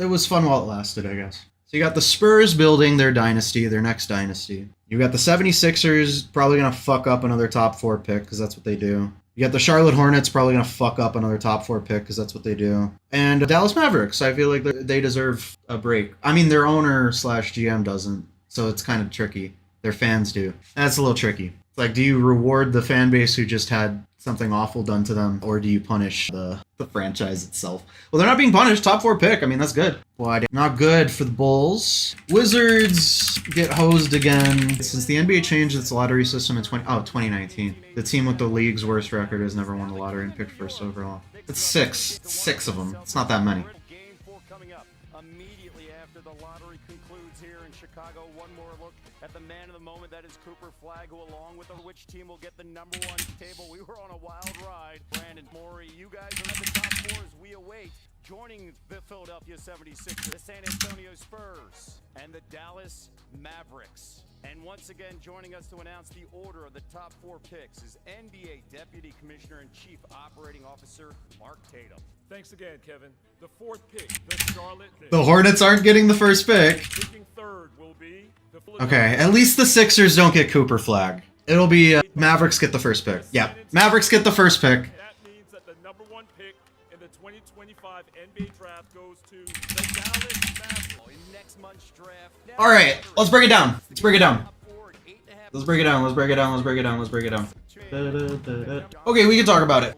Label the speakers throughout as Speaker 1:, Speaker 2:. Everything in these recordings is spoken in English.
Speaker 1: it was fun while it lasted, I guess. So you got the Spurs building their dynasty, their next dynasty. You got the 76ers probably going to fuck up another top 4 pick because that's what they do. You got the Charlotte Hornets probably going to fuck up another top 4 pick because that's what they do. And Dallas Mavericks, I feel like they deserve a break. I mean, their owner slash GM doesn't, so it's kind of tricky. Their fans do. That's a little tricky. It's like, do you reward the fan base who just had something awful done to them, or do you punish the franchise itself? Well, they're not being punished. Top 4 pick. I mean, that's good. Well, not good for the Bulls. Wizards get hosed again. Since the NBA changed its lottery system in 2019, the team with the league's worst record has never won the lottery and picked first overall. It's 6. 6 of them. It's not that many.
Speaker 2: Game 4 coming up immediately after the lottery concludes here in Chicago. One more look at the man of the moment, that is Cooper Flagg, who along with which team will get the number 1 table. We were on a wild ride. Brandon Morey, you guys are at the top 4 as we await joining the Philadelphia 76ers, the San Antonio Spurs, and the Dallas Mavericks. And once again, joining us to announce the order of the top 4 picks is NBA Deputy Commissioner and Chief Operating Officer Mark Tatum.
Speaker 3: Thanks again, Kevin. The 4th pick, the Charlotte Knicks.
Speaker 1: The Hornets aren't getting the first pick.
Speaker 3: Picking 3rd will be the
Speaker 1: Okay, at least the Sixers don't get Cooper Flagg. It'll be Mavericks get the first pick. Yeah, Mavericks get the first pick.
Speaker 3: That means that the number 1 pick in the 2025 NBA draft goes to the Dallas Mavericks.
Speaker 2: In next month's draft.
Speaker 1: All right, let's break it down. Let's break it down. Let's break it down. Let's break it down. Let's break it down. Let's break it down. Okay, we can talk about it.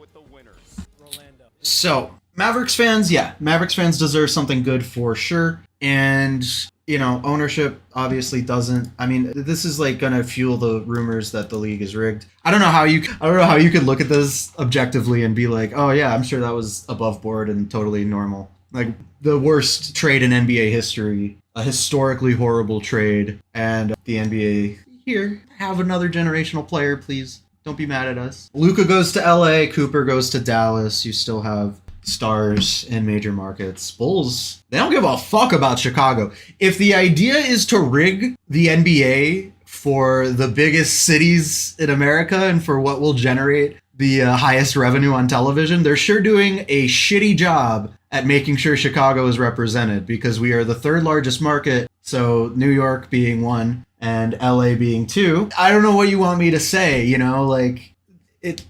Speaker 1: So, Mavericks fans, yeah, Mavericks fans deserve something good for sure. And, you know, ownership obviously doesn't. I mean, this is like gonna fuel the rumors that the league is rigged. I don't know how you could look at this objectively and be like, oh yeah, I'm sure that was above board and totally normal. Like the worst trade in NBA history, a historically horrible trade, and the NBA here, have another generational player, please. Don't be mad at us. Luka goes to LA, Cooper goes to Dallas. You still have stars in major markets. Bulls, they don't give a fuck about Chicago. If the idea is to rig the NBA for the biggest cities in America and for what will generate the highest revenue on television, they're sure doing a shitty job at making sure Chicago is represented, because we are the 3rd largest market, so New York being 1 and LA being 2. I don't know what you want me to say, you know, like it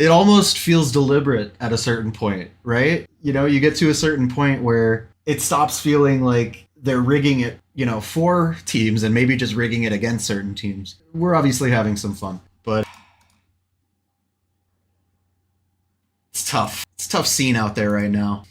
Speaker 1: almost feels deliberate at a certain point, right? You know, you get to a certain point where it stops feeling like they're rigging it, you know, for teams and maybe just rigging it against certain teams. We're obviously having some fun, but it's tough. It's a tough scene out there right now.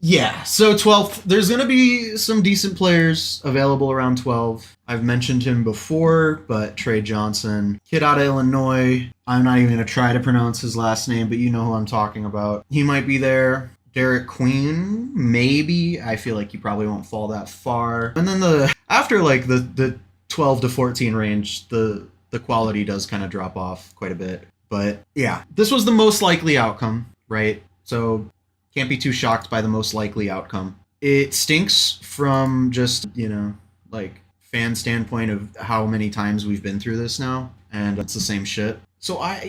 Speaker 1: Yeah, so 12th, there's going to be some decent players available around 12. I've mentioned him before, but Trey Johnson, kid out of Illinois. I'm not even going to try to pronounce his last name, but you know who I'm talking about. He might be there. Derek Queen, maybe. I feel like he probably won't fall that far. And then after like the 12 to 14 range, the quality does kind of drop off quite a bit. But yeah, this was the most likely outcome, right? So can't be too shocked by the most likely outcome. It stinks from just, you know, like fan standpoint of how many times we've been through this now, and it's the same shit. So I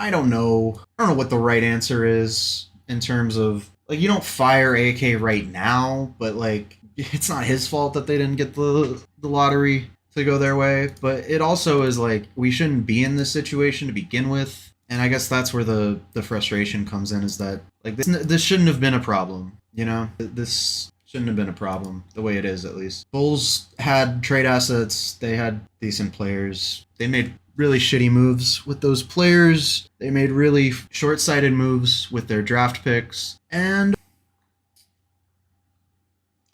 Speaker 1: don't know what the right answer is in terms of, like, you don't fire AK right now, but like it's not his fault that they didn't get the lottery to go their way. But it also is like, we shouldn't be in this situation to begin with. And I guess that's where the frustration comes in, is that like this shouldn't have been a problem, you know? This shouldn't have been a problem, the way it is at least. Bulls had trade assets, they had decent players. They made really shitty moves with those players. They made really short-sighted moves with their draft picks. And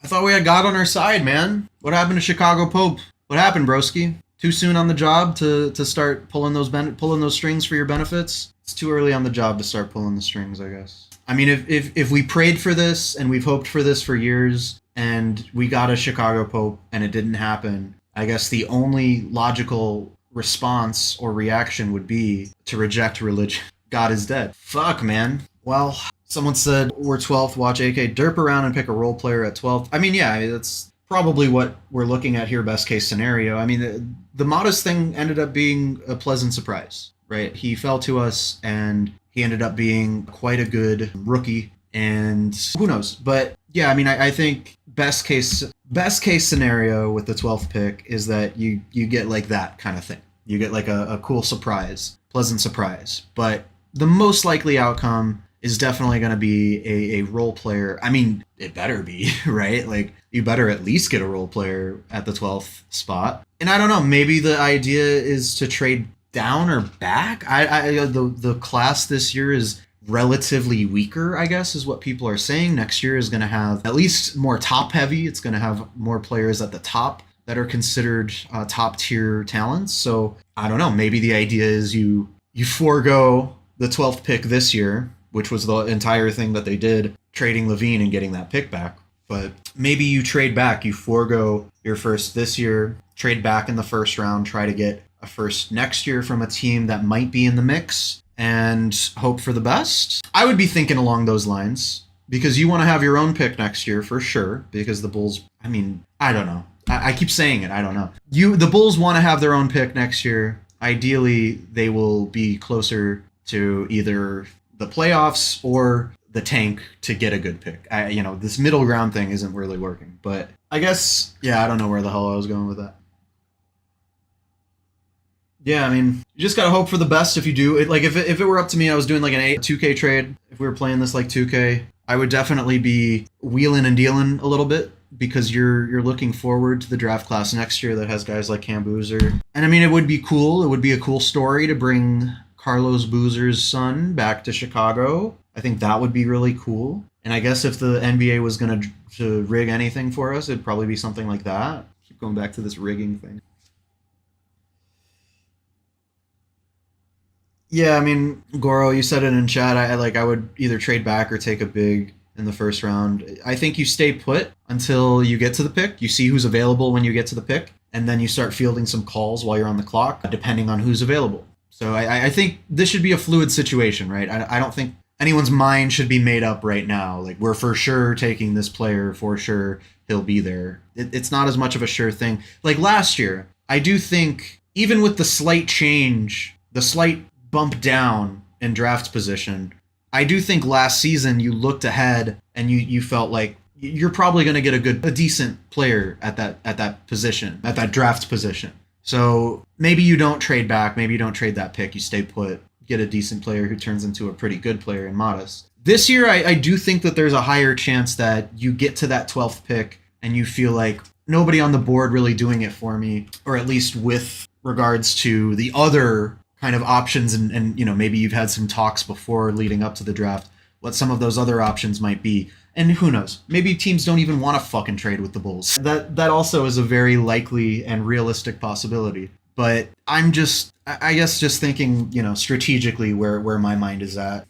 Speaker 1: I thought we had God on our side, man. What happened to Chicago Pope? What happened, broski? Too soon on the job to start pulling those strings for your benefits? It's too early on the job to start pulling the strings, I guess. I mean, if we prayed for this and we've hoped for this for years and we got a Chicago Pope and it didn't happen, I guess the only logical response or reaction would be to reject religion. God is dead. Fuck, man. Well, someone said we're 12th, watch AK derp around and pick a role player at 12th. I mean, yeah, that's probably what we're looking at here, best case scenario. I mean, the modest thing ended up being a pleasant surprise, right? He fell to us and he ended up being quite a good rookie, and who knows? But yeah, I mean, I think best case scenario with the 12th pick is that you get like that kind of thing. You get like a cool surprise, pleasant surprise. But the most likely outcome is definitely going to be a role player. I mean, it better be, right? Like, you better at least get a role player at the 12th spot. And I don't know, maybe the idea is to trade down or back. The class this year is relatively weaker, I guess, is what people are saying. Next year is going to have at least more top heavy. It's going to have more players at the top that are considered top tier talents. So I don't know, maybe the idea is you forego the 12th pick this year, which was the entire thing that they did, trading Levine and getting that pick back. But maybe you trade back, you forego your first this year, trade back in the first round, try to get a first next year from a team that might be in the mix, and hope for the best. I would be thinking along those lines, because you want to have your own pick next year for sure, because the Bulls, I mean, I don't know. I keep saying it, I don't know. The Bulls want to have their own pick next year. Ideally, they will be closer to either the playoffs or the tank to get a good pick. This middle ground thing isn't really working, but I guess, yeah, I don't know where the hell I was going with that. Yeah, I mean, you just gotta hope for the best if you do. Like, if it were up to me, I was doing like an 2K trade. If we were playing this like 2K, I would definitely be wheeling and dealing a little bit, because you're looking forward to the draft class next year that has guys like Cam Boozer. And I mean, it would be cool. It would be a cool story to bring Carlos Boozer's son back to Chicago. I think that would be really cool. And I guess if the NBA was going to rig anything for us, it'd probably be something like that. Keep going back to this rigging thing. Yeah, I mean, Goro, you said it in chat. I would either trade back or take a big in the first round. I think you stay put until you get to the pick. You see who's available when you get to the pick, and then you start fielding some calls while you're on the clock, depending on who's available. So I think this should be a fluid situation, right? I don't think anyone's mind should be made up right now. Like, we're for sure taking this player, for sure he'll be there. It's not as much of a sure thing. Like last year, I do think, even with the slight change, the slight bump down in draft position, I do think last season you looked ahead and you felt like you're probably going to get a decent player at that position, at that draft position. So maybe you don't trade back, maybe you don't trade that pick, you stay put, get a decent player who turns into a pretty good player in Modest. This year, I do think that there's a higher chance that you get to that 12th pick and you feel like nobody on the board really doing it for me, or at least with regards to the other kind of options, and maybe you've had some talks before leading up to the draft, what some of those other options might be. And who knows, maybe teams don't even want to fucking trade with the Bulls. That also is a very likely and realistic possibility. But I'm just, I guess, just thinking, strategically where my mind is at.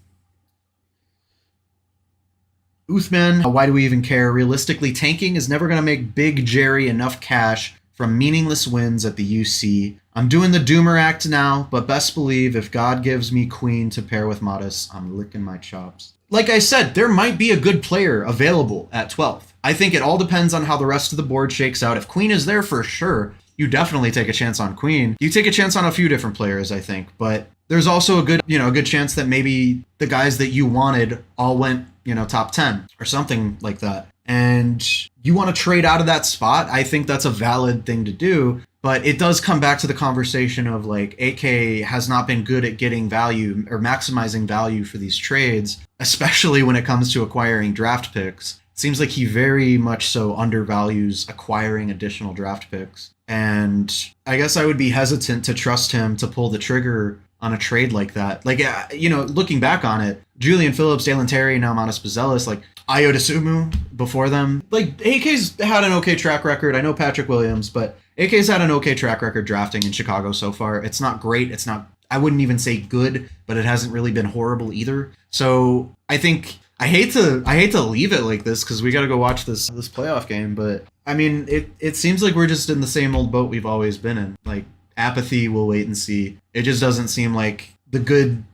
Speaker 1: Uthman, why do we even care? Realistically, tanking is never going to make Big Jerry enough cash from meaningless wins at the UC. I'm doing the Doomer act now, but best believe if God gives me Queen to pair with Modest, I'm licking my chops. Like I said, there might be a good player available at 12th. I think it all depends on how the rest of the board shakes out. If Queen is there, for sure, you definitely take a chance on Queen. You take a chance on a few different players, I think, but there's also a good chance that maybe the guys that you wanted all went, top 10 or something like that. And you want to trade out of that spot, I think that's a valid thing to do. But it does come back to the conversation of, like, AK has not been good at getting value or maximizing value for these trades, especially when it comes to acquiring draft picks. It seems like he very much so undervalues acquiring additional draft picks. And I guess I would be hesitant to trust him to pull the trigger on a trade like that. Like, looking back on it, Julian Phillips, Dalen Terry, now Manas Buzelis, like Ayo Dosunmu before them. Like, AK's had an okay track record. I know Patrick Williams, but AK's had an okay track record drafting in Chicago so far. It's not great. It's not, I wouldn't even say good, but it hasn't really been horrible either. So I think I hate to leave it like this, because we got to go watch this playoff game. But I mean, it seems like we're just in the same old boat we've always been in. Like, apathy, we'll wait and see. It just doesn't seem like the good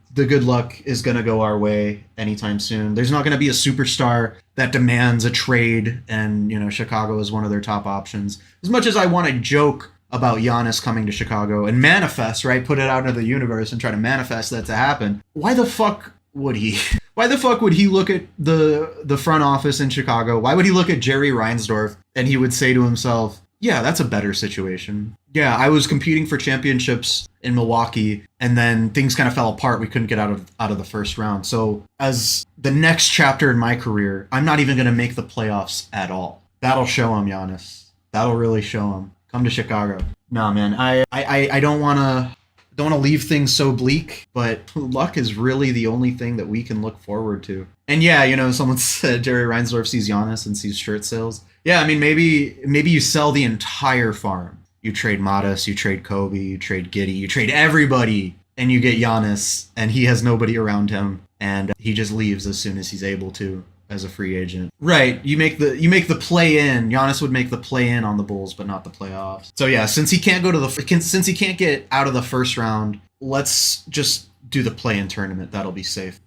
Speaker 1: luck is going to go our way anytime soon. There's not going to be a superstar that demands a trade, and, Chicago is one of their top options. As much as I want to joke about Giannis coming to Chicago and manifest, right? Put it out into the universe and try to manifest that to happen. Why the fuck would he? Why the fuck would he look at the front office in Chicago? Why would he look at Jerry Reinsdorf and he would say to himself, yeah, that's a better situation. Yeah, I was competing for championships in Milwaukee, and then things kind of fell apart. We couldn't get out of the first round. So as the next chapter in my career, I'm not even going to make the playoffs at all. That'll show him, Giannis. That'll really show him. Come to Chicago. Nah, man, I don't want to leave things so bleak, but luck is really the only thing that we can look forward to. And yeah, you know, someone said Jerry Reinsdorf sees Giannis and sees shirt sales. Yeah, I mean, maybe you sell the entire farm. You trade Modest, you trade Kobe, you trade Giddey, you trade everybody, and you get Giannis, and he has nobody around him, and he just leaves as soon as he's able to as a free agent. Right, you make the play in. Giannis would make the play in on the Bulls, but not the playoffs. So yeah, since he can't get out of the first round, let's just do the play in tournament. That'll be safe.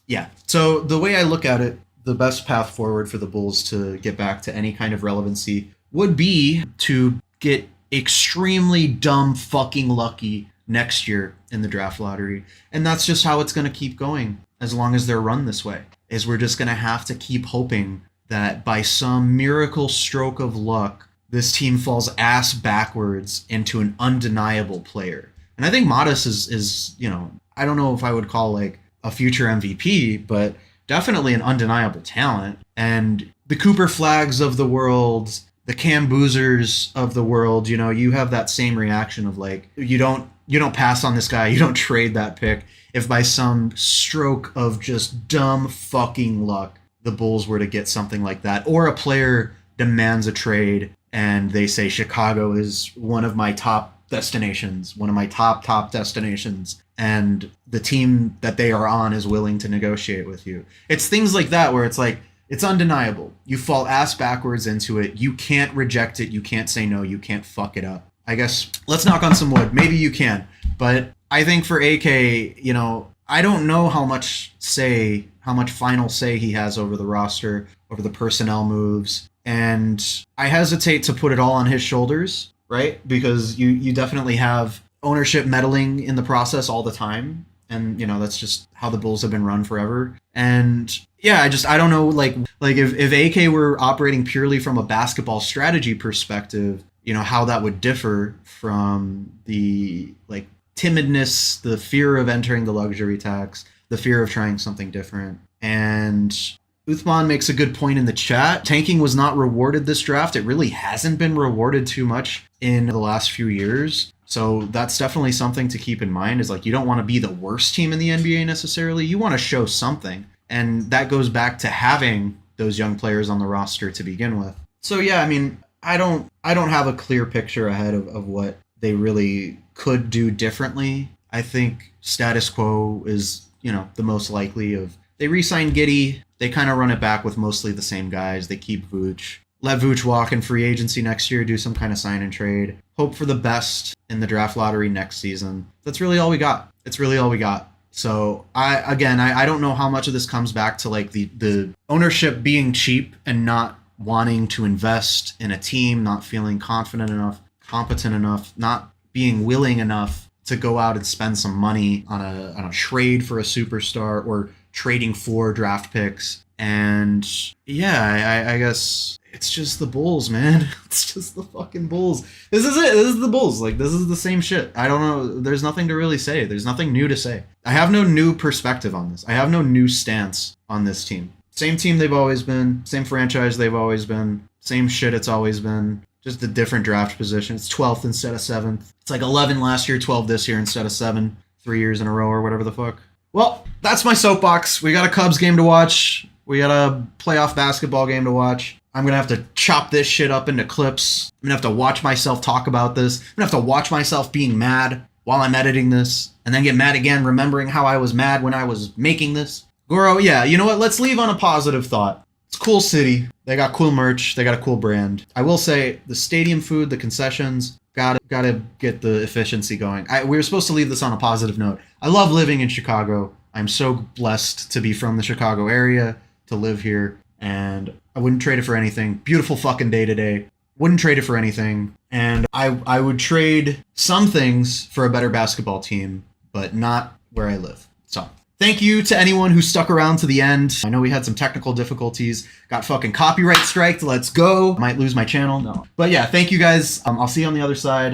Speaker 1: Yeah. So the way I look at it, the best path forward for the Bulls to get back to any kind of relevancy would be to get extremely dumb fucking lucky next year in the draft lottery. And that's just how it's going to keep going as long as they're run this way. Is we're just going to have to keep hoping that by some miracle stroke of luck, this team falls ass backwards into an undeniable player. And I think Modest is, you know, I don't know if I would call like a future MVP, but definitely an undeniable talent. And the Cooper Flaggs of the world, the Cam Boozers of the world, you know, you have that same reaction of like, you don't pass on this guy, you don't trade that pick if by some stroke of just dumb fucking luck the Bulls were to get something like that, or a player demands a trade and they say Chicago is one of my top destinations, one of my top destinations, and the team that they are on is willing to negotiate with you. It's things like that where it's like, it's undeniable. You fall ass backwards into it. You can't reject it. You can't say no. You can't fuck it up. I guess let's knock on some wood. Maybe you can. But I think for AK, you know, I don't know how much final say he has over the roster, over the personnel moves. And I hesitate to put it all on his shoulders, right? Because you definitely have ownership meddling in the process all the time. And, you know, that's just how the Bulls have been run forever. And yeah, I don't know, like if AK were operating purely from a basketball strategy perspective, you know, how that would differ from the like timidness, the fear of entering the luxury tax, the fear of trying something different. And Uthman makes a good point in the chat. Tanking was not rewarded this draft. It really hasn't been rewarded too much in the last few years. So that's definitely something to keep in mind, is like, you don't want to be the worst team in the NBA necessarily. You want to show something. And that goes back to having those young players on the roster to begin with. So yeah, I mean, I don't have a clear picture ahead of what they really could do differently. I think status quo is, you know, the most likely of, they re-sign Giddey, they kind of run it back with mostly the same guys. They keep Vooch. Let Vooch walk in free agency next year, do some kind of sign and trade. Hope for the best in the draft lottery next season. That's really all we got. It's really all we got. So I don't know how much of this comes back to like the ownership being cheap and not wanting to invest in a team, not feeling confident enough, competent enough, not being willing enough to go out and spend some money on a trade for a superstar or trading for draft picks. And yeah, I guess it's just the Bulls, man. It's just the fucking Bulls. This is it. This is the Bulls. Like, this is the same shit. I don't know. There's nothing to really say. There's nothing new to say. I have no new perspective on this. I have no new stance on this team. Same team they've always been. Same franchise they've always been. Same shit it's always been. Just a different draft position. It's 12th instead of 7th. It's like 11 last year, 12 this year instead of 7. 3 years in a row or whatever the fuck. Well, that's my soapbox. We got a Cubs game to watch. We got a playoff basketball game to watch. I'm going to have to chop this shit up into clips. I'm going to have to watch myself talk about this. I'm going to have to watch myself being mad while I'm editing this, and then get mad again remembering how I was mad when I was making this. Goro, yeah, you know what? Let's leave on a positive thought. It's a cool city. They got cool merch. They got a cool brand. I will say the stadium food, the concessions, gotta get the efficiency going. We were supposed to leave this on a positive note. I love living in Chicago. I'm so blessed to be from the Chicago area, to live here, and I wouldn't trade it for anything. Beautiful fucking day today. Wouldn't trade it for anything. And I would trade some things for a better basketball team, but not where I live. So thank you to anyone who stuck around to the end. I know we had some technical difficulties. Got fucking copyright striked. Let's go. Might lose my channel. No. But yeah, thank you guys. I'll see you on the other side.